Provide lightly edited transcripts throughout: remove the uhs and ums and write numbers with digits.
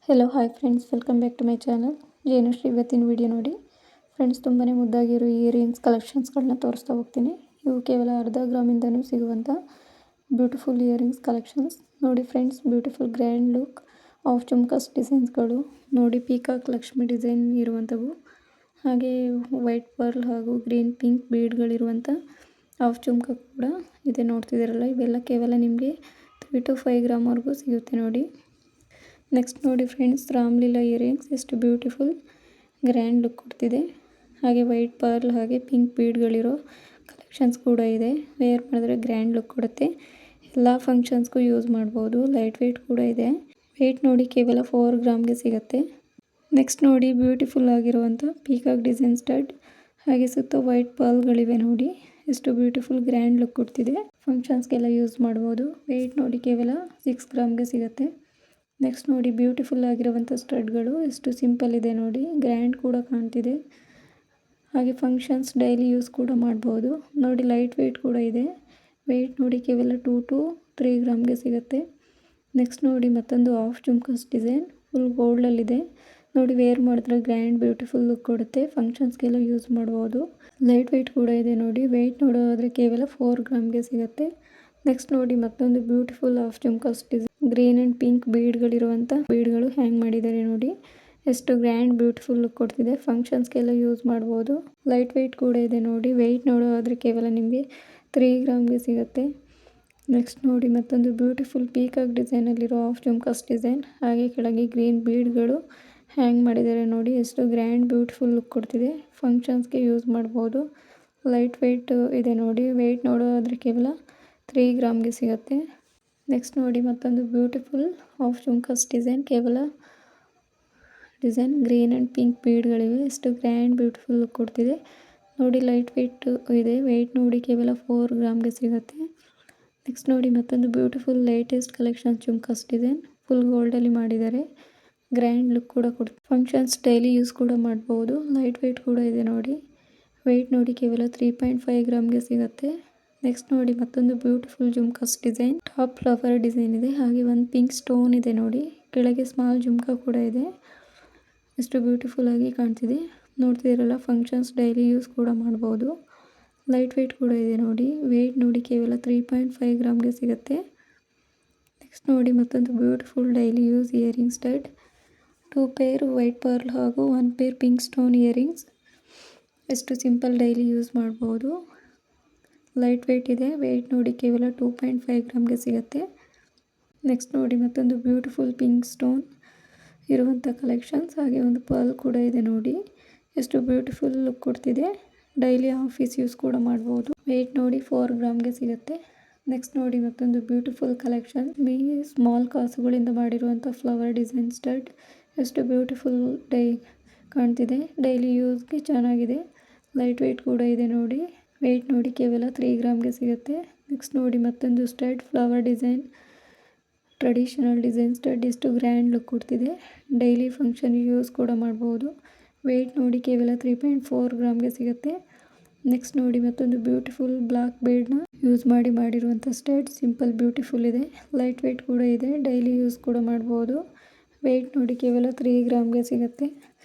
Hello hi friends, welcome back to my channel Jenushree. ಇವತ್ತಿನ video ನೋಡಿ friends, ತುಂಬಾ ಮುದ್ದಾಗಿರೋ earrings ಕಲೆಕ್ಷನ್ಸ್ಗಳನ್ನ ತೋರಿಸ್ತಾ ಹೋಗ್ತೀನಿ. ಇವು ಕೇವಲ ಅರ್ಧ ಗ್ರಾಮಿಂದನೂ ಸಿಗುವಂಥ ಬ್ಯೂಟಿಫುಲ್ ಇಯರಿಂಗ್ಸ್ ಕಲೆಕ್ಷನ್ಸ್ ನೋಡಿ friends. Beautiful grand look of jhumkas ಡಿಸೈನ್ಸ್ಗಳು ನೋಡಿ. ಪೀಕಾಕ್ ಲಕ್ಷ್ಮಿ ಡಿಸೈನ್ ಇರುವಂಥವು, ಹಾಗೆ ವೈಟ್ ಪರ್ಲ್ ಹಾಗೂ ಗ್ರೀನ್ ಪಿಂಕ್ ಬೀಡ್ಗಳಿರುವಂಥ ಆಫ್ ಜುಮ್ಕಾ ಕೂಡ ಇದೆ. ನೋಡ್ತಿದ್ದೀರಲ್ಲ, ಇವೆಲ್ಲ ಕೇವಲ ನಿಮಗೆ 3 to 5 ಗ್ರಾಮ್ವರೆಗೂ ಸಿಗುತ್ತೆ ನೋಡಿ. ನೆಕ್ಸ್ಟ್ ನೋಡಿ ಫ್ರೆಂಡ್ಸ್, ರಾಮ್ಲೀಲಾ ಇಯರಿಂಗ್ಸ್ ಎಷ್ಟು ಬ್ಯೂಟಿಫುಲ್ ಗ್ರ್ಯಾಂಡ್ ಲುಕ್ ಕೊಡ್ತಿದೆ. ಹಾಗೆ ವೈಟ್ ಪರ್ಲ್ ಹಾಗೆ ಪಿಂಕ್ ಬೀಡ್ಗಳಿರೋ ಕಲೆಕ್ಷನ್ಸ್ ಕೂಡ ಇದೆ. ವೇರ್ ಮಾಡಿದ್ರೆ ಗ್ರ್ಯಾಂಡ್ ಲುಕ್ ಕೊಡುತ್ತೆ. ಎಲ್ಲ ಫಂಕ್ಷನ್ಸ್ಗೂ ಯೂಸ್ ಮಾಡ್ಬೋದು. ಲೈಟ್ ವೆಯ್ಟ್ ಕೂಡ ಇದೆ. ವೆಯ್ಟ್ ನೋಡಿ ಕೇವಲ 4 ಗ್ರಾಮ್ಗೆ ಸಿಗುತ್ತೆ. ನೆಕ್ಸ್ಟ್ ನೋಡಿ, ಬ್ಯೂಟಿಫುಲ್ ಆಗಿರುವಂಥ ಪೀಕಾಕ್ ಡಿಸೈನ್ ಸ್ಟಡ್, ಹಾಗೆ ಸುತ್ತ ವೈಟ್ ಪರ್ಲ್ಗಳಿವೆ ನೋಡಿ. ಎಷ್ಟು ಬ್ಯೂಟಿಫುಲ್ ಗ್ರ್ಯಾಂಡ್ ಲುಕ್ ಕೊಡ್ತಿದೆ. ಫಂಕ್ಷನ್ಸ್ಗೆಲ್ಲ ಯೂಸ್ ಮಾಡ್ಬೋದು. ವೆಯ್ಟ್ ನೋಡಿ ಕೇವಲ 6 ಗ್ರಾಮ್ಗೆ ಸಿಗುತ್ತೆ. ನೆಕ್ಸ್ಟ್ ನೋಡಿ, ಬ್ಯೂಟಿಫುಲ್ ಆಗಿರುವಂಥ ಸ್ಟಡ್ಗಳು ಎಷ್ಟು ಸಿಂಪಲ್ ಇದೆ ನೋಡಿ. ಗ್ರ್ಯಾಂಡ್ ಕೂಡ ಕಾಣ್ತಿದೆ. ಹಾಗೆ ಫಂಕ್ಷನ್ಸ್ ಡೈಲಿ ಯೂಸ್ ಕೂಡ ಮಾಡ್ಬೋದು ನೋಡಿ. ಲೈಟ್ ವೆಯ್ಟ್ ಕೂಡ ಇದೆ. ವೆಯ್ಟ್ ನೋಡಿ ಕೇವಲ 2 to 3 ಗ್ರಾಮ್ಗೆ ಸಿಗುತ್ತೆ. ನೆಕ್ಸ್ಟ್ ನೋಡಿ, ಮತ್ತೊಂದು ಆಫ್ ಜುಮ್ಕಾಸ್ ಡಿಸೈನ್ ಫುಲ್ ಗೋಲ್ಡಲ್ಲಿದೆ ನೋಡಿ. ವೇರ್ ಮಾಡಿದ್ರೆ ಗ್ರ್ಯಾಂಡ್ ಬ್ಯೂಟಿಫುಲ್ ಲುಕ್ ಕೊಡುತ್ತೆ. ಫಂಕ್ಷನ್ಸ್ಗೆಲ್ಲ ಯೂಸ್ ಮಾಡ್ಬೋದು. ಲೈಟ್ ವೆಯ್ಟ್ ಕೂಡ ಇದೆ ನೋಡಿ. ವೆಯ್ಟ್ ನೋಡೋದಾದರೆ ಕೇವಲ 4 ಗ್ರಾಮ್ಗೆ ಸಿಗುತ್ತೆ. ನೆಕ್ಸ್ಟ್ ನೋಡಿ, ಮತ್ತೊಂದು beautiful of jhumkas design green and pink ಬೀಡ್ಗಳಿರುವಂಥ ಬೀಡ್ಗಳು ಹ್ಯಾಂಗ್ ಮಾಡಿದ್ದಾರೆ ನೋಡಿ. ಎಷ್ಟು ಗ್ರ್ಯಾಂಡ್ ಬ್ಯೂಟಿಫುಲ್ ಲುಕ್ ಕೊಡ್ತಿದೆ. ಫಂಕ್ಷನ್ಸ್ಗೆಲ್ಲ ಯೂಸ್ ಮಾಡ್ಬೋದು. ಲೈಟ್ ವೆಯ್ಟ್ ಕೂಡ ಇದೆ ನೋಡಿ. ವೆಯ್ಟ್ ನೋಡೋದಾದರೆ ಕೇವಲ ನಿಮಗೆ 3 ಗ್ರಾಮ್ಗೆ ಸಿಗುತ್ತೆ. ನೆಕ್ಸ್ಟ್ ನೋಡಿ, ಮತ್ತೊಂದು ಬ್ಯೂಟಿಫುಲ್ ಪೀಕಾಕ್ ಡಿಸೈನಲ್ಲಿರೋ ಆಫ್ ಜುಮ್ಕಾಸ್ ಡಿಸೈನ್, ಹಾಗೆ ಕೆಳಗೆ ಗ್ರೀನ್ ಬೀಡ್ಗಳು ಹ್ಯಾಂಗ್ ಮಾಡಿದ್ದಾರೆ ನೋಡಿ. ಎಷ್ಟು ಗ್ರ್ಯಾಂಡ್ ಬ್ಯೂಟಿಫುಲ್ ಲುಕ್ ಕೊಡ್ತಿದೆ. ಫಂಕ್ಷನ್ಸ್ಗೆ ಯೂಸ್ ಮಾಡ್ಬೋದು. ಲೈಟ್ ವೆಯ್ಟ್ ಇದೆ ನೋಡಿ. ವೆಯ್ಟ್ ನೋಡೋದಾದರೆ ಕೇವಲ 3 ಗ್ರಾಮ್ಗೆ ಸಿಗುತ್ತೆ. ನೆಕ್ಸ್ಟ್ ನೋಡಿ, ಮತ್ತೊಂದು ಬ್ಯೂಟಿಫುಲ್ ಆಫ್ ಜುಮ್ಕಾಸ್ ಡಿಸೈನ್, ಕೇವಲ ಡಿಸೈನ್ ಗ್ರೀನ್ ಆ್ಯಂಡ್ ಪಿಂಕ್ ಬೀಡ್ಗಳಿವೆ. ಎಷ್ಟು ಗ್ರ್ಯಾಂಡ್ ಬ್ಯೂಟಿಫುಲ್ ಲುಕ್ ಕೊಡ್ತಿದೆ ನೋಡಿ. ಲೈಟ್ ವೆಯ್ಟ್ ಇದೆ. ವೆಯ್ಟ್ ನೋಡಿ ಕೇವಲ 4 ಗ್ರಾಮ್ಗೆ ಸಿಗುತ್ತೆ. ನೆಕ್ಸ್ಟ್ ನೋಡಿ, ಮತ್ತೊಂದು beautiful latest collection jhumkas design full ಗೋಲ್ಡಲ್ಲಿ ಮಾಡಿದ್ದಾರೆ. ಗ್ರ್ಯಾಂಡ್ ಲುಕ್ ಕೂಡ ಕೊಡ್ತೀವಿ. ಫಂಕ್ಷನ್ಸ್ ಡೈಲಿ ಯೂಸ್ ಕೂಡ ಮಾಡ್ಬೋದು. ಲೈಟ್ ವೆಯ್ಟ್ ಕೂಡ ಇದೆ ನೋಡಿ. ವೆಯ್ಟ್ ನೋಡಿ ಕೇವಲ 3.5 ಗ್ರಾಮ್ಗೆ ಸಿಗುತ್ತೆ. ನೆಕ್ಸ್ಟ್ ನೋಡಿ, ಮತ್ತೊಂದು beautiful jhumkas design top flower design ಇದೆ. ಹಾಗೆ ಒಂದು ಪಿಂಕ್ ಸ್ಟೋನ್ ಇದೆ ನೋಡಿ. ಕೆಳಗೆ ಸ್ಮಾಲ್ ಜುಮ್ಕಾ ಕೂಡ ಇದೆ. ಎಷ್ಟು ಬ್ಯೂಟಿಫುಲ್ ಆಗಿ ಕಾಣ್ತಿದೆ. ನೋಡ್ತಿದ್ದೀರಲ್ಲ, ಫಂಕ್ಷನ್ಸ್ ಡೈಲಿ ಯೂಸ್ ಕೂಡ ಮಾಡ್ಬೋದು. ಲೈಟ್ ವೆಯ್ಟ್ ಕೂಡ ಇದೆ ನೋಡಿ. ವೆಯ್ಟ್ ನೋಡಿ ಕೇವಲ 3.5 ಗ್ರಾಮ್ಗೆ ಸಿಗುತ್ತೆ. ನೆಕ್ಸ್ಟ್ ನೋಡಿ, ಮತ್ತೊಂದು beautiful daily use earring stud, 2 pair white pearl ಹಾಗೂ 1 ಪೇರ್ ಪಿಂಕ್ ಸ್ಟೋನ್ ಇಯರಿಂಗ್ಸ್. ಎಷ್ಟು ಸಿಂಪಲ್ ಡೈಲಿ ಯೂಸ್ ಮಾಡ್ಬೋದು. ಲೈಟ್ ವೆಯ್ಟ್ ಇದೆ. ವೆಯ್ಟ್ ನೋಡಿ ಕೇವಲ 2.5 ಗ್ರಾಮ್ಗೆ ಸಿಗುತ್ತೆ. ನೆಕ್ಸ್ಟ್ ನೋಡಿ, ಮತ್ತೊಂದು ಬ್ಯೂಟಿಫುಲ್ ಪಿಂಕ್ ಸ್ಟೋನ್ ಇರುವಂಥ ಕಲೆಕ್ಷನ್ಸ್, ಹಾಗೆ ಒಂದು ಪರ್ಲ್ ಕೂಡ ಇದೆ ನೋಡಿ. ಎಷ್ಟು ಬ್ಯೂಟಿಫುಲ್ ಲುಕ್ ಕೊಡ್ತಿದೆ. ಡೈಲಿ ಆಫೀಸ್ ಯೂಸ್ ಕೂಡ ಮಾಡ್ಬೋದು. ವೆಯ್ಟ್ ನೋಡಿ 4 ಗ್ರಾಮ್ಗೆ ಸಿಗುತ್ತೆ. ನೆಕ್ಸ್ಟ್ ನೋಡಿ, ಮತ್ತೊಂದು ಬ್ಯೂಟಿಫುಲ್ ಕಲೆಕ್ಷನ್ ಸ್ಮಾಲ್ ಕಾಸುಗಳಿಂದ ಮಾಡಿರುವಂಥ ಫ್ಲವರ್ ಡಿಸೈನ್ ಸ್ಟಡ್. ಎಷ್ಟು ಬ್ಯೂಟಿಫುಲ್ ಕಾಣ್ತಿದೆ. ಡೈಲಿ ಯೂಸ್ಗೆ ಚೆನ್ನಾಗಿದೆ. ಲೈಟ್ ವೆಯ್ಟ್ ಕೂಡ ಇದೆ ನೋಡಿ. ವೆಯ್ಟ್ ನೋಡಿ ಕೇವಲ 3 ಗ್ರಾಮ್ಗೆ ಸಿಗುತ್ತೆ. ನೆಕ್ಸ್ಟ್ ನೋಡಿ, ಮತ್ತೊಂದು stud flower design traditional design stud. ಎಷ್ಟು ಗ್ರ್ಯಾಂಡ್ ಲುಕ್ ಕೊಡ್ತಿದೆ. ಡೈಲಿ ಫಂಕ್ಷನ್ಗೆ ಯೂಸ್ ಕೂಡ ಮಾಡ್ಬೋದು. ವೆಯ್ಟ್ ನೋಡಿ ಕೇವಲ 3.4 ಗ್ರಾಮ್ಗೆ ಸಿಗುತ್ತೆ. ನೆಕ್ಸ್ಟ್ ನೋಡಿ, ಮತ್ತೊಂದು ಬ್ಯೂಟಿಫುಲ್ ಬ್ಲಾಕ್ ಬೀಡ್ನ ಯೂಸ್ ಮಾಡಿರುವಂಥ ಸ್ಟಡ್. ಸಿಂಪಲ್ ಬ್ಯೂಟಿಫುಲ್ ಇದೆ. ಲೈಟ್ ವೆಯ್ಟ್ ಕೂಡ ಇದೆ. ಡೈಲಿ ಯೂಸ್ ಕೂಡ ಮಾಡ್ಬೋದು. ವೆಯ್ಟ್ ನೋಡಿ ಕೇವಲ 3 ಗ್ರಾಮ್ಗೆ ಸಿಗುತ್ತೆ.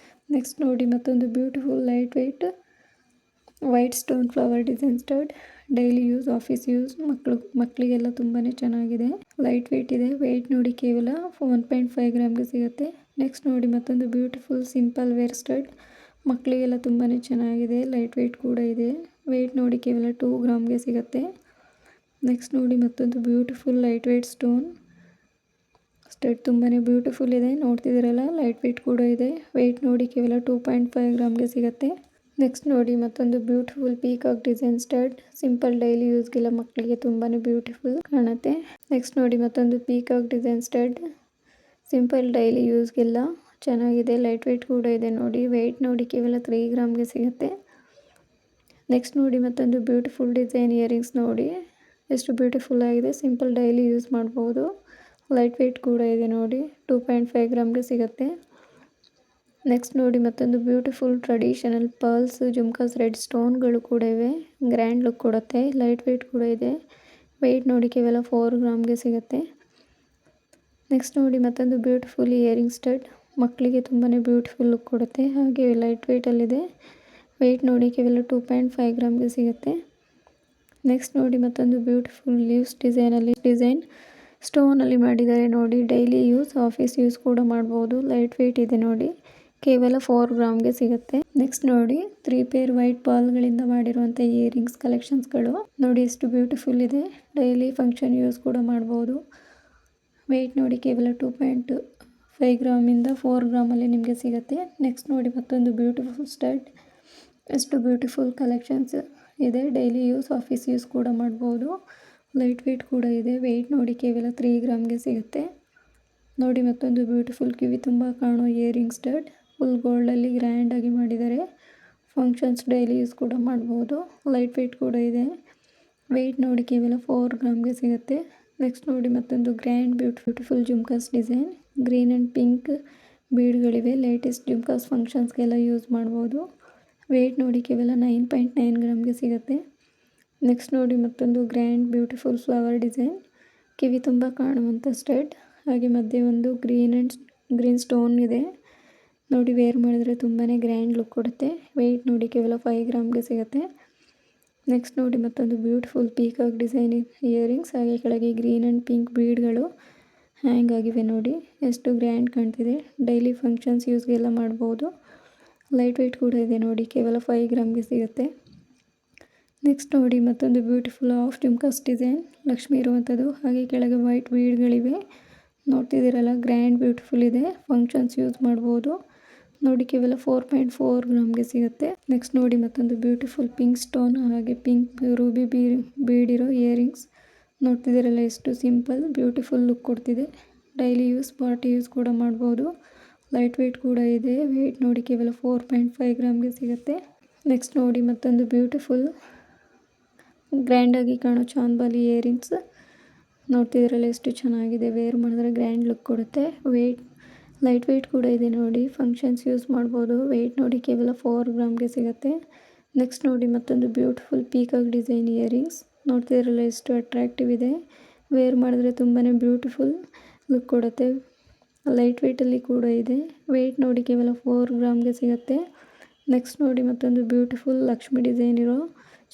ನೆಕ್ಸ್ಟ್ ನೋಡಿ, ಮತ್ತೊಂದು beautiful light weight white stone flower design stud. Daily use, office use, ಮಕ್ಕಳಿಗೆಲ್ಲ ತುಂಬಾ ಚೆನ್ನಾಗಿದೆ. ಲೈಟ್ ವೆಯ್ಟ್ ಇದೆ. ವೆಯ್ಟ್ ನೋಡಿ ಕೇವಲ 1.5 ಗ್ರಾಮ್ಗೆ ಸಿಗುತ್ತೆ. ನೆಕ್ಸ್ಟ್ ನೋಡಿ, ಮತ್ತೊಂದು ಬ್ಯೂಟಿಫುಲ್ ಸಿಂಪಲ್ ವೇರ್ ಸ್ಟಡ್. ಮಕ್ಕಳಿಗೆಲ್ಲ ತುಂಬಾ ಚೆನ್ನಾಗಿದೆ. ಲೈಟ್ ವೆಯ್ಟ್ ಕೂಡ ಇದೆ. ವೆಯ್ಟ್ ನೋಡಿ ಕೇವಲ 2 ಗ್ರಾಮ್ಗೆ ಸಿಗುತ್ತೆ. ನೆಕ್ಸ್ಟ್ ನೋಡಿ, ಮತ್ತೊಂದು beautiful light weight stone stud. ತುಂಬಾ ಬ್ಯೂಟಿಫುಲ್ ಇದೆ. ನೋಡ್ತಿದ್ದೀರಲ್ಲ, ಲೈಟ್ ವೆಯ್ಟ್ ಕೂಡ ಇದೆ. ವೆಯ್ಟ್ ನೋಡಿ ಕೇವಲ 2.5 ಗ್ರಾಮ್ಗೆ ಸಿಗುತ್ತೆ. ನೆಕ್ಸ್ಟ್ ನೋಡಿ, ಮತ್ತೊಂದು beautiful peacock design stud. Simple daily ಯೂಸ್ಗೆಲ್ಲ ಮಕ್ಕಳಿಗೆ ತುಂಬಾ ಬ್ಯೂಟಿಫುಲ್ ಕಾಣುತ್ತೆ. ನೆಕ್ಸ್ಟ್ ನೋಡಿ, ಮತ್ತೊಂದು peacock design stud. Simple daily ಯೂಸ್ಗೆಲ್ಲ ಚೆನ್ನಾಗಿದೆ. ಲೈಟ್ ವೆಯ್ಟ್ ಕೂಡ ಇದೆ ನೋಡಿ. ವೆಯ್ಟ್ ನೋಡಿ ಕೇವಲ 3 ಗ್ರಾಮ್ಗೆ ಸಿಗುತ್ತೆ. ನೆಕ್ಸ್ಟ್ ನೋಡಿ, ಮತ್ತೊಂದು ಬ್ಯೂಟಿಫುಲ್ ಡಿಸೈನ್ ಇಯರಿಂಗ್ಸ್ ನೋಡಿ. ಎಷ್ಟು ಬ್ಯೂಟಿಫುಲ್ ಆಗಿದೆ. ಸಿಂಪಲ್ ಡೈಲಿ ಯೂಸ್ ಮಾಡ್ಬೋದು. ಲೈಟ್ ವೆಯ್ಟ್ ಕೂಡ ಇದೆ ನೋಡಿ. 2.5 ಗ್ರಾಮ್ಗೆ ಸಿಗುತ್ತೆ. ನೆಕ್ಸ್ಟ್ ನೋಡಿ, ಮತ್ತೊಂದು beautiful traditional pearls jhumkas red ಸ್ಟೋನ್ಗಳು ಕೂಡ ಇವೆ. ಗ್ರ್ಯಾಂಡ್ ಲುಕ್ ಕೊಡುತ್ತೆ. ಲೈಟ್ ವೆಯ್ಟ್ ಕೂಡ ಇದೆ. ವೆಯ್ಟ್ ನೋಡಿ ಕೇವಲ 4 ಗ್ರಾಮ್ಗೆ ಸಿಗುತ್ತೆ. ನೆಕ್ಸ್ಟ್ ನೋಡಿ ಮತ್ತೊಂದು ಬ್ಯೂಟಿಫುಲ್ ಇಯರಿಂಗ್ ಸ್ಟಡ್, ಮಕ್ಕಳಿಗೆ ತುಂಬಾ ಬ್ಯೂಟಿಫುಲ್ ಲುಕ್ ಕೊಡುತ್ತೆ. ಹಾಗೆ ಲೈಟ್ ವೆಯ್ಟಲ್ಲಿದೆ. ವೆಯ್ಟ್ ನೋಡಿ ಕೇವಲ 2.5 ಗ್ರಾಮ್ಗೆ ಸಿಗುತ್ತೆ. ನೆಕ್ಸ್ಟ್ ನೋಡಿ ಮತ್ತೊಂದು ಬ್ಯೂಟಿಫುಲ್ ಲೀವ್ಸ್ ಡಿಸೈನ್ ಸ್ಟೋನಲ್ಲಿ ಮಾಡಿದ್ದಾರೆ ನೋಡಿ. ಡೈಲಿ ಯೂಸ್, ಆಫೀಸ್ ಯೂಸ್ ಕೂಡ ಮಾಡ್ಬೋದು. ಲೈಟ್ ವೆಯ್ಟ್ ಇದೆ ನೋಡಿ, ಕೇವಲ 4 ಗ್ರಾಮ್ಗೆ ಸಿಗುತ್ತೆ. ನೆಕ್ಸ್ಟ್ ನೋಡಿ 3 ಪೇರ್ ವೈಟ್ ಬಾಲ್ಗಳಿಂದ ಮಾಡಿರುವಂಥ ಇಯರಿಂಗ್ಸ್ ಕಲೆಕ್ಷನ್ಸ್ಗಳು ನೋಡಿ ಎಷ್ಟು ಬ್ಯೂಟಿಫುಲ್ ಇದೆ. ಡೈಲಿ ಫಂಕ್ಷನ್ ಯೂಸ್ ಕೂಡ ಮಾಡ್ಬೋದು. ವೆಯ್ಟ್ ನೋಡಿ ಕೇವಲ 2.5 ಗ್ರಾಮಿಂದ 4 ಗ್ರಾಮಲ್ಲಿ ನಿಮಗೆ ಸಿಗುತ್ತೆ. ನೆಕ್ಸ್ಟ್ ನೋಡಿ ಮತ್ತೊಂದು ಬ್ಯೂಟಿಫುಲ್ ಸ್ಟಡ್, ಎಷ್ಟು ಬ್ಯೂಟಿಫುಲ್ ಕಲೆಕ್ಷನ್ಸ್ ಇದೆ. ಡೈಲಿ ಯೂಸ್, ಆಫೀಸ್ ಯೂಸ್ ಕೂಡ ಮಾಡ್ಬೋದು. ಲೈಟ್ ವೆಯ್ಟ್ ಕೂಡ ಇದೆ. ವೆಯ್ಟ್ ನೋಡಿ ಕೇವಲ 3 ಗ್ರಾಮ್ಗೆ ಸಿಗುತ್ತೆ. ನೋಡಿ ಮತ್ತೊಂದು ಬ್ಯೂಟಿಫುಲ್ ಕಿವಿ ತುಂಬ ಕಾಣೋ ಇಯರಿಂಗ್ ಸ್ಟಡ್, ಫುಲ್ ಗೋಲ್ಡಲ್ಲಿ ಗ್ರ್ಯಾಂಡಾಗಿ ಮಾಡಿದ್ದಾರೆ. ಫಂಕ್ಷನ್ಸ್ ಡೈಲಿ ಯೂಸ್ ಕೂಡ ಮಾಡ್ಬೋದು. ಲೈಟ್ ವೆಯ್ಟ್ ಕೂಡ ಇದೆ. ವೆಯ್ಟ್ ನೋಡಿ ಕೇವಲ 4 ಗ್ರಾಮ್ಗೆ ಸಿಗುತ್ತೆ. ನೆಕ್ಸ್ಟ್ ನೋಡಿ ಮತ್ತೊಂದು grand beautiful jhumkas design, green and pink ಬೀಡ್ಗಳಿವೆ. ಲೇಟೆಸ್ಟ್ ಜುಮ್ಕಾಸ್ ಫಂಕ್ಷನ್ಸ್ಗೆಲ್ಲ ಯೂಸ್ ಮಾಡ್ಬೋದು. ವೆಯ್ಟ್ ನೋಡಿ ಕೇವಲ 9.9 ಗ್ರಾಮ್ಗೆ ಸಿಗುತ್ತೆ. ನೆಕ್ಸ್ಟ್ ನೋಡಿ ಮತ್ತೊಂದು ಗ್ರ್ಯಾಂಡ್ ಬ್ಯೂಟಿಫುಲ್ ಫ್ಲವರ್ ಡಿಸೈನ್, ಕಿವಿ ತುಂಬ ಕಾಣುವಂಥ ಸ್ಟಡ್, ಹಾಗೆ ಮಧ್ಯೆ ಒಂದು ಗ್ರೀನ್ ಸ್ಟೋನ್ ಇದೆ ನೋಡಿ. ವೇರ್ ಮಾಡಿದ್ರೆ ತುಂಬಾ ಗ್ರ್ಯಾಂಡ್ ಲುಕ್ ಕೊಡುತ್ತೆ. ವೆಯ್ಟ್ ನೋಡಿ ಕೇವಲ 5 ಗ್ರಾಮ್ಗೆ ಸಿಗುತ್ತೆ. ನೆಕ್ಸ್ಟ್ ನೋಡಿ ಮತ್ತೊಂದು ಬ್ಯೂಟಿಫುಲ್ ಪೀಕಾಕ್ ಡಿಸೈನ್ ಇಯರಿಂಗ್ಸ್, ಹಾಗೆ ಕೆಳಗೆ ಗ್ರೀನ್ ಆ್ಯಂಡ್ ಪಿಂಕ್ ಬೀಡ್ಗಳು ಹ್ಯಾಂಗ್ ಆಗಿವೆ ನೋಡಿ, ಎಷ್ಟು ಗ್ರ್ಯಾಂಡ್ ಕಾಣ್ತಿದೆ. ಡೈಲಿ ಫಂಕ್ಷನ್ಸ್ ಯೂಸ್ಗೆಲ್ಲ ಮಾಡ್ಬೋದು. ಲೈಟ್ ವೆಯ್ಟ್ ಕೂಡ ಇದೆ ನೋಡಿ, ಕೇವಲ 5 ಗ್ರಾಮ್ಗೆ ಸಿಗುತ್ತೆ. ನೆಕ್ಸ್ಟ್ ನೋಡಿ ಮತ್ತೊಂದು beautiful of jhumkas design, Lakshmi ಇರುವಂಥದ್ದು, ಹಾಗೆ ಕೆಳಗೆ ವೈಟ್ ಬೀಡ್ಗಳಿವೆ ನೋಡ್ತಿದ್ದೀರಲ್ಲ, ಗ್ರ್ಯಾಂಡ್ ಬ್ಯೂಟಿಫುಲ್ ಇದೆ. ಫಂಕ್ಷನ್ಸ್ ಯೂಸ್ ಮಾಡ್ಬೋದು ನೋಡಿ. ಕೇವಲ 4.4 ಗ್ರಾಮ್ಗೆ ಸಿಗುತ್ತೆ. ನೆಕ್ಸ್ಟ್ ನೋಡಿ ಮತ್ತೊಂದು ಬ್ಯೂಟಿಫುಲ್ ಪಿಂಕ್ ಸ್ಟೋನ್, ಹಾಗೆ ಪಿಂಕ್ ರೂಬಿ ಬೀಡಿರೋ ಇಯರಿಂಗ್ಸ್ ನೋಡ್ತಿದ್ದೀರಲ್ಲ, ಎಷ್ಟು ಸಿಂಪಲ್ ಬ್ಯೂಟಿಫುಲ್ ಲುಕ್ ಕೊಡ್ತಿದೆ. ಡೈಲಿ ಯೂಸ್, ಪಾರ್ಟಿ ಯೂಸ್ ಕೂಡ ಮಾಡ್ಬೋದು. ಲೈಟ್ ವೆಯ್ಟ್ ಕೂಡ ಇದೆ. ವೆಯ್ಟ್ ನೋಡಿ ಕೇವಲ 4.5 ಗ್ರಾಮ್ಗೆ ಸಿಗುತ್ತೆ. ನೆಕ್ಸ್ಟ್ ನೋಡಿ ಮತ್ತೊಂದು ಬ್ಯೂಟಿಫುಲ್ ಗ್ರ್ಯಾಂಡಾಗಿ ಕಾಣೋ ಚಾಂದ್ಬಾಲಿ ಇಯರಿಂಗ್ಸ್ ನೋಡ್ತಿದ್ದೀರಲ್ಲ, ಎಷ್ಟು ಚೆನ್ನಾಗಿದೆ. ವೇರ್ ಮಾಡಿದ್ರೆ ಗ್ರ್ಯಾಂಡ್ ಲುಕ್ ಕೊಡುತ್ತೆ. ಲೈಟ್ ವೆಯ್ಟ್ ಕೂಡ ಇದೆ ನೋಡಿ, ಫಂಕ್ಷನ್ಸ್ ಯೂಸ್ ಮಾಡ್ಬೋದು. ವೆಯ್ಟ್ ನೋಡಿ ಕೇವಲ 4 ಗ್ರಾಮ್ಗೆ ಸಿಗುತ್ತೆ. ನೆಕ್ಸ್ಟ್ ನೋಡಿ ಮತ್ತೊಂದು ಬ್ಯೂಟಿಫುಲ್ ಪೀಕಾಕ್ ಡಿಸೈನ್ ಇಯರಿಂಗ್ಸ್ ನೋಡ್ತಿದ್ದೀರಲ್ಲ, ಎಷ್ಟು ಅಟ್ರಾಕ್ಟಿವ್ ಇದೆ. ವೇರ್ ಮಾಡಿದ್ರೆ ತುಂಬಾ ಬ್ಯೂಟಿಫುಲ್ ಲುಕ್ ಕೊಡುತ್ತೆ. ಲೈಟ್ ವೆಯ್ಟಲ್ಲಿ ಕೂಡ ಇದೆ. ವೆಯ್ಟ್ ನೋಡಿ ಕೇವಲ 4 ಗ್ರಾಮ್ಗೆ ಸಿಗುತ್ತೆ. ನೆಕ್ಸ್ಟ್ ನೋಡಿ ಮತ್ತೊಂದು ಬ್ಯೂಟಿಫುಲ್ ಲಕ್ಷ್ಮಿ ಡಿಸೈನ್ ಇರೋ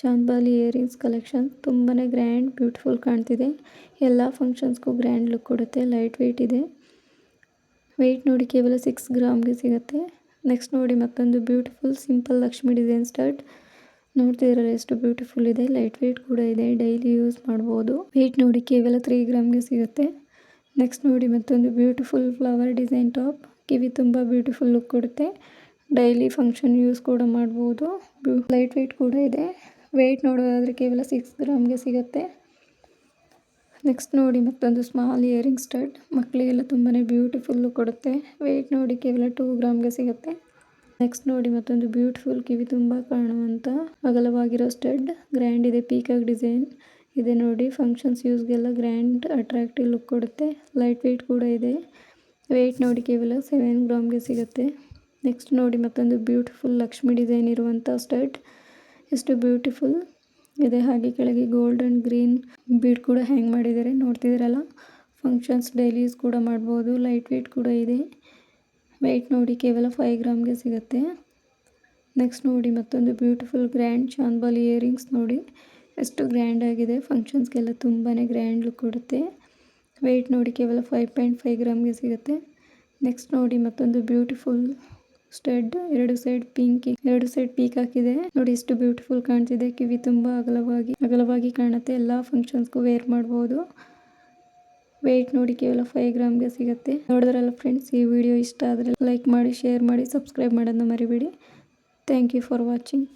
ಚಾಂದ್ಬಾಲಿ ಇಯರಿಂಗ್ಸ್ ಕಲೆಕ್ಷನ್, ತುಂಬಾ ಗ್ರ್ಯಾಂಡ್ ಬ್ಯೂಟಿಫುಲ್ ಕಾಣ್ತಿದೆ. ಎಲ್ಲ ಫಂಕ್ಷನ್ಸ್ಗೂ ಗ್ರ್ಯಾಂಡ್ ಲುಕ್ ಕೊಡುತ್ತೆ. ಲೈಟ್ ವೆಯ್ಟ್ ಇದೆ. ವೆಯ್ಟ್ ನೋಡಿ ಕೇವಲ 6 ಗ್ರಾಮ್ಗೆ ಸಿಗುತ್ತೆ. ನೆಕ್ಸ್ಟ್ ನೋಡಿ ಮತ್ತೊಂದು beautiful simple Lakshmi design stud ನೋಡ್ತಿದ್ದೀರಲ್ಲ, ಎಷ್ಟು ಬ್ಯೂಟಿಫುಲ್ ಇದೆ. ಲೈಟ್ ವೆಯ್ಟ್ ಕೂಡ ಇದೆ. ಡೈಲಿ ಯೂಸ್ ಮಾಡ್ಬೋದು. ವೆಯ್ಟ್ ನೋಡಿ ಕೇವಲ 3 ಗ್ರಾಮ್ಗೆ ಸಿಗುತ್ತೆ. ನೆಕ್ಸ್ಟ್ ನೋಡಿ ಮತ್ತೊಂದು ಬ್ಯೂಟಿಫುಲ್ ಫ್ಲವರ್ ಡಿಸೈನ್ ಟಾಪ್, ಕಿವಿ ತುಂಬ ಬ್ಯೂಟಿಫುಲ್ ಲುಕ್ ಕೊಡುತ್ತೆ. ಡೈಲಿ ಫಂಕ್ಷನ್ ಯೂಸ್ ಕೂಡ ಮಾಡ್ಬೋದು. ಲೈಟ್ ವೆಯ್ಟ್ ಕೂಡ ಇದೆ. ವೆಯ್ಟ್ ನೋಡೋದಾದರೆ ಕೇವಲ 6 ಗ್ರಾಮ್ಗೆ ಸಿಗುತ್ತೆ. ನೆಕ್ಸ್ಟ್ ನೋಡಿ ಮತ್ತೊಂದು ಸ್ಮಾಲ್ ಇಯರಿಂಗ್ ಸ್ಟಡ್, ಮಕ್ಕಳಿಗೆಲ್ಲ ತುಂಬಾ ಬ್ಯೂಟಿಫುಲ್ ಲುಕ್ ಕೊಡುತ್ತೆ. ವೆಯ್ಟ್ ನೋಡಿ ಕೇವಲ 2 ಗ್ರಾಮ್ಗೆ ಸಿಗುತ್ತೆ. ನೆಕ್ಸ್ಟ್ ನೋಡಿ ಮತ್ತೊಂದು ಬ್ಯೂಟಿಫುಲ್ ಕಿವಿ ತುಂಬ ಕಾಣುವಂಥ ಅಗಲವಾಗಿರೋ ಸ್ಟಡ್, ಗ್ರ್ಯಾಂಡ್ ಇದೆ. ಪೀಕಾಕ್ ಡಿಸೈನ್ ಇದೆ ನೋಡಿ. ಫಂಕ್ಷನ್ಸ್ ಯೂಸ್ಗೆಲ್ಲ ಗ್ರ್ಯಾಂಡ್ ಅಟ್ರಾಕ್ಟಿವ್ ಲುಕ್ ಕೊಡುತ್ತೆ. ಲೈಟ್ ವೆಯ್ಟ್ ಕೂಡ ಇದೆ. ವೆಯ್ಟ್ ನೋಡಿ ಕೇವಲ 7 ಗ್ರಾಮ್ಗೆ ಸಿಗುತ್ತೆ. ನೆಕ್ಸ್ಟ್ ನೋಡಿ ಮತ್ತೊಂದು ಬ್ಯೂಟಿಫುಲ್ ಲಕ್ಷ್ಮಿ ಡಿಸೈನ್ ಇರುವಂಥ ಸ್ಟಡ್, ಎಷ್ಟು ಬ್ಯೂಟಿಫುಲ್ ಇದೆ. ಹಾಗೆ ಕೆಳಗೆ ಗೋಲ್ಡ್ ಆ್ಯಂಡ್ ಗ್ರೀನ್ ಬೀಡ್ ಕೂಡ ಹ್ಯಾಂಗ್ ಮಾಡಿದ್ದಾರೆ ನೋಡ್ತಿದ್ದೀರಲ್ಲ. ಫಂಕ್ಷನ್ಸ್ ಡೈಲಿ ಯೂಸ್ ಕೂಡ ಮಾಡ್ಬೋದು. ಲೈಟ್ ವೆಯ್ಟ್ ಕೂಡ ಇದೆ. ವೆಯ್ಟ್ ನೋಡಿ ಕೇವಲ 5 ಗ್ರಾಮ್ಗೆ ಸಿಗುತ್ತೆ. ನೆಕ್ಸ್ಟ್ ನೋಡಿ ಮತ್ತೊಂದು ಬ್ಯೂಟಿಫುಲ್ ಗ್ರ್ಯಾಂಡ್ ಚಾಂದ್ಬಾಲಿ ಇಯರಿಂಗ್ಸ್ ನೋಡಿ, ಎಷ್ಟು ಗ್ರ್ಯಾಂಡ್ ಆಗಿದೆ. ಫಂಕ್ಷನ್ಸ್ಗೆಲ್ಲ ತುಂಬಾ ಗ್ರ್ಯಾಂಡ್ ಲುಕ್ ಕೊಡುತ್ತೆ. ವೆಯ್ಟ್ ನೋಡಿ ಕೇವಲ 5.5 ಗ್ರಾಮ್ಗೆ ಸಿಗುತ್ತೆ. ನೆಕ್ಸ್ಟ್ ನೋಡಿ ಮತ್ತೊಂದು ಬ್ಯೂಟಿಫುಲ್ ಸ್ಟಡ್, 2 ಸೈಡ್ ಪೀಕಾಕ್ ಇದೆ ನೋಡಿ, ಎಷ್ಟು ಬ್ಯೂಟಿಫುಲ್ ಕಾಣ್ತಿದೆ. ಕಿವಿ ತುಂಬ ಅಗಲವಾಗಿ ಕಾಣುತ್ತೆ. ಎಲ್ಲ ಫಂಕ್ಷನ್ಸ್ಗೂ ವೇರ್ ಮಾಡ್ಬೋದು. ವೆಯ್ಟ್ ನೋಡಿ ಕೇವಲ 5 ಗ್ರಾಮ್ಗೆ ಸಿಗುತ್ತೆ. ನೋಡಿದ್ರಲ್ಲ ಫ್ರೆಂಡ್ಸ್, ಈ ವಿಡಿಯೋ ಇಷ್ಟ ಆದರೆ ಲೈಕ್ ಮಾಡಿ, ಶೇರ್ ಮಾಡಿ, ಸಬ್ಸ್ಕ್ರೈಬ್ ಮಾಡೋದನ್ನ ಮರಿಬೇಡಿ. Thank you for watching.